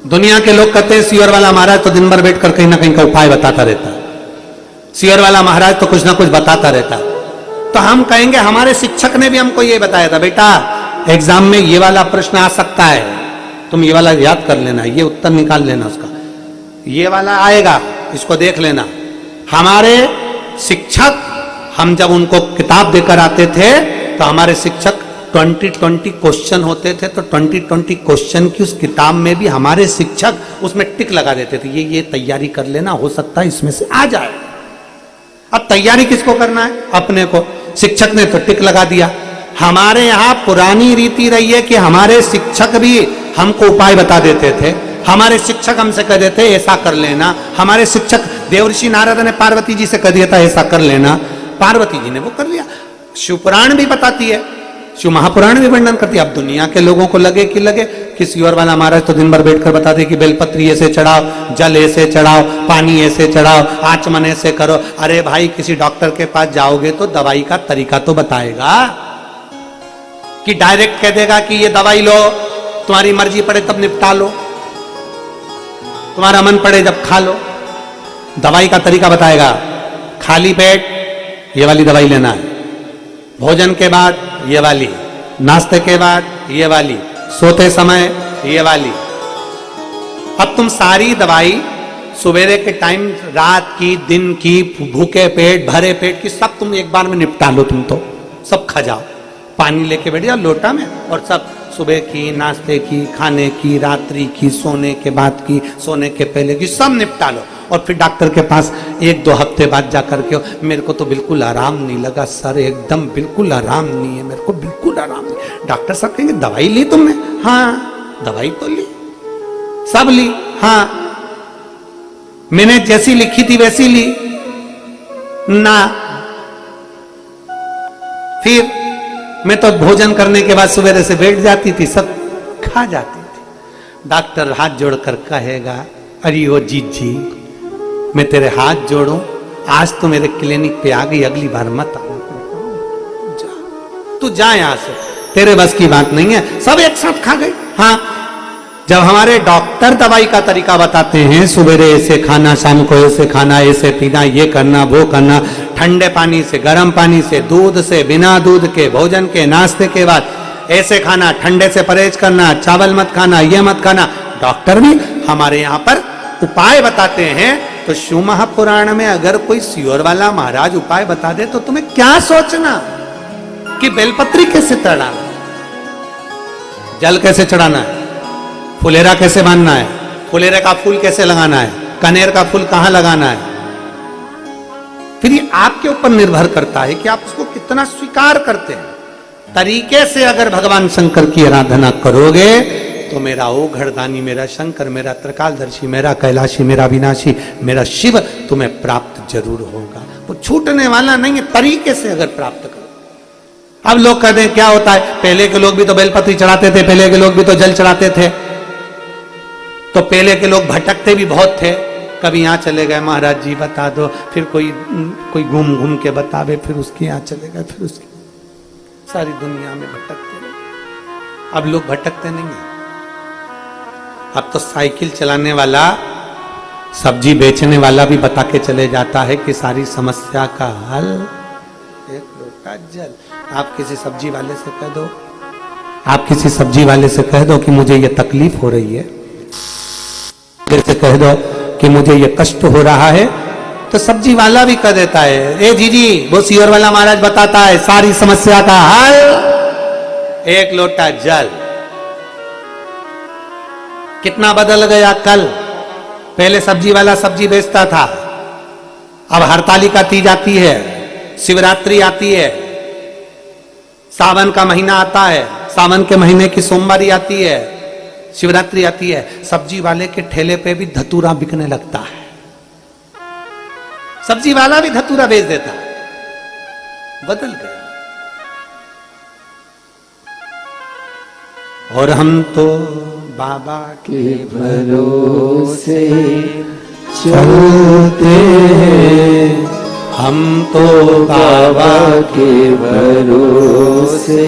दुनिया के लोग कहते हैं सीवर वाला महाराज तो दिन भर बैठ कर कहीं ना कहीं का उपाय बताता रहता है, सीवर वाला महाराज तो कुछ ना कुछ बताता रहता है। तो हम कहेंगे हमारे शिक्षक ने भी हमको ये बताया था, बेटा एग्जाम में ये वाला प्रश्न आ सकता है, तुम ये वाला याद कर लेना, ये उत्तर निकाल लेना उसका, ये वाला आएगा, इसको देख लेना। हमारे शिक्षक, हम जब उनको किताब देकर आते थे तो हमारे शिक्षक 20-20 क्वेश्चन होते थे, तो 20-20 क्वेश्चन की उस किताब में भी हमारे शिक्षक उसमें टिक लगा देते थे, ये तैयारी कर लेना, हो सकता है इसमें से आ जाए। अब तैयारी किसको करना है? अपने को। शिक्षक ने तो टिक लगा दिया। हमारे यहाँ पुरानी रीति रही है कि हमारे शिक्षक भी हमको उपाय बता देते थे, हमारे शिक्षक हमसे कह देते ऐसा कर लेना। हमारे शिक्षक देवर्षि नारद ने पार्वती जी से कह दिया था ऐसा कर लेना, पार्वती जी ने वो कर लिया। शिवपुराण भी बताती है, शिव महापुराण भी वर्णन करती है। अब दुनिया के लोगों को लगे कि सीवर वाला महाराज तो दिन भर बैठकर बता दे कि बेलपत्री ऐसे चढ़ाओ, जल ऐसे चढ़ाओ, पानी ऐसे चढ़ाओ, आचमन ऐसे करो। अरे भाई, किसी डॉक्टर के पास जाओगे तो दवाई का तरीका तो बताएगा, कि डायरेक्ट कह देगा कि ये दवाई लो, तुम्हारी मर्जी पड़े तब निपटा लो, तुम्हारा मन पड़े जब खा लो। दवाई का तरीका बताएगा। खाली पेट ये वाली दवाई लेना है, भोजन के बाद ये वाली, नाश्ते के बाद ये वाली, सोते समय ये वाली। अब तुम सारी दवाई सवेरे के टाइम, रात की, दिन की, भूखे पेट, भरे पेट की, सब तुम एक बार में निपटा लो। तुम तो सब खा जाओ, पानी लेके बैठ जाओ लोटा में, और सब सुबह की, नाश्ते की, खाने की, रात्रि की, सोने के बाद की, सोने के पहले की, सब निपटा लो। और फिर डॉक्टर के पास 1-2 हफ्ते बाद जाकर के, मेरे को तो बिल्कुल आराम नहीं लगा सर, एकदम बिल्कुल आराम नहीं है, मेरे को बिल्कुल आराम नहीं। डॉक्टर साहब कहेंगे दवाई ली तुमने? हाँ दवाई तो ली, सब ली। हाँ मैंने जैसी लिखी थी वैसी ली ना। फिर मैं तो भोजन करने के बाद सवेरे से बैठ जाती थी, सब खा जाती थी। डॉक्टर हाथ जोड़कर कहेगा, अरे ओ जीजी, मैं तेरे हाथ जोड़ूं, आज तो मेरे क्लिनिक पे आ गई, अगली बार मत आना। तू जा यहां से, तेरे बस की बात नहीं है। सब एक साथ खा गए। हाँ, जब हमारे डॉक्टर दवाई का तरीका बताते हैं, सवेरे ऐसे खाना, शाम को ऐसे खाना, ऐसे पीना, ये करना, वो करना, ठंडे पानी से, गर्म पानी से, दूध से, बिना दूध के, भोजन के, नाश्ते के बाद ऐसे खाना, ठंडे से परहेज करना, चावल मत खाना, ये मत खाना। डॉक्टर भी हमारे यहाँ पर उपाय बताते हैं। तो शिव महापुराण में अगर कोई सीवर वाला महाराज उपाय बता दे तो तुम्हें क्या सोचना कि बेलपत्री कैसे चढ़ाना, जल कैसे चढ़ाना है, फुलेरा कैसे बांधना है, फुलेरे का फूल कैसे लगाना है, कनेर का फूल कहां लगाना है। फिर ये आपके ऊपर निर्भर करता है कि आप उसको कितना स्वीकार करते हैं। तरीके से अगर भगवान शंकर की आराधना करोगे तो मेरा ओ घड़दानी, मेरा शंकर, मेरा त्रिकालदर्शी, मेरा कैलाशी, मेरा विनाशी, मेरा शिव तुम्हें प्राप्त जरूर होगा। वो छूटने वाला नहीं है, तरीके से अगर प्राप्त करो। अब लोग कहते हैं क्या होता है, पहले के लोग भी तो बेलपत्री चढ़ाते थे, पहले के लोग भी तो जल चढ़ाते थे, तो पहले के लोग भटकते भी बहुत थे। कभी यहाँ चले गए, महाराज जी बता दो, फिर कोई घूम घूम के बतावे, फिर उसके यहाँ चले गए, फिर उसकी, सारी दुनिया में भटकते रहे। अब लोग भटकते नहीं है। अब तो साइकिल चलाने वाला, सब्जी बेचने वाला भी बता के चले जाता है कि सारी समस्या का हल एक लोटा जल। आप किसी सब्जी वाले से कह दो, आप किसी सब्जी वाले से कह दो कि मुझे ये तकलीफ हो रही है, जैसे कह दो कि मुझे ये कष्ट हो रहा है, तो सब्जी वाला भी कह देता है, ए जीजी, वो सीवर वाला महाराज बताता है सारी समस्या का हल एक लोटा जल। कितना बदल गया कल। पहले सब्जी वाला सब्जी बेचता था, अब हरतालिका तीज आती है, शिवरात्रि आती है, सावन का महीना आता है, सावन के महीने की सोमवारी आती है, शिवरात्रि आती है, सब्जी वाले के ठेले पे भी धतूरा बिकने लगता है। सब्जी वाला भी धतूरा बेच देता है। बदल गया। और हम तो बाबा के भरोसे चलते हैं, हम तो बाबा के भरोसे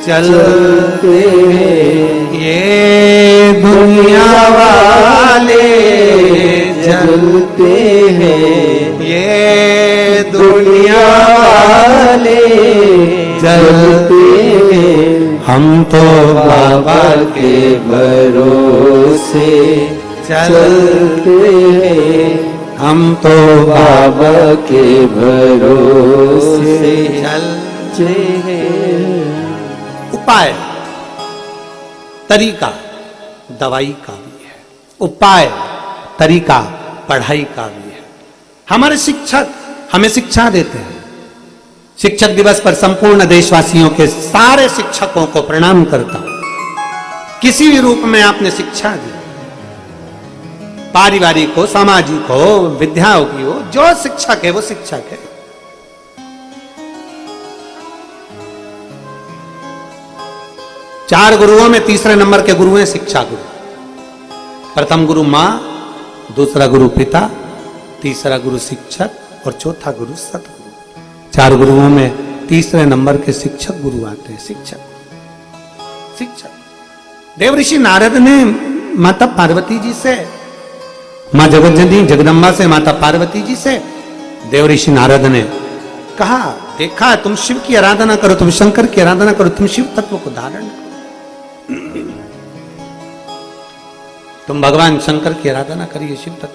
चलते ये दुनिया वाले जलते हैं, ये दुनिया वाले जलते हैं। हम तो बाबा के भरोसे चलते हैं, हम तो बाबा के भरोसे चलते हैं। उपाय तरीका दवाई का भी है, उपाय तरीका पढ़ाई का भी है। हमारे शिक्षक हमें शिक्षा देते हैं। शिक्षक दिवस पर संपूर्ण देशवासियों के सारे शिक्षकों को प्रणाम करता हूं। किसी भी रूप में आपने शिक्षा दी, पारिवारिक हो, सामाजिक हो, विद्याओं की हो, जो शिक्षक है वो शिक्षक है। चार गुरुओं में तीसरे नंबर के गुरु हैं शिक्षा गुरु। प्रथम गुरु मां, दूसरा गुरु पिता, तीसरा गुरु शिक्षक और चौथा गुरु सतगुरु। चार गुरुओं में तीसरे नंबर के शिक्षक गुरु आते हैं। शिक्षक देवऋषि नारद ने माता पार्वती जी से, मां जगतजननी जगदम्बा से, माता पार्वती जी से देवऋषि नारद ने कहा, देखा तुम शिव की आराधना करो, तुम शंकर की आराधना करो, तुम शिव तत्व को धारण करो, तुम भगवान शंकर की आराधना करिए, शिव तत्व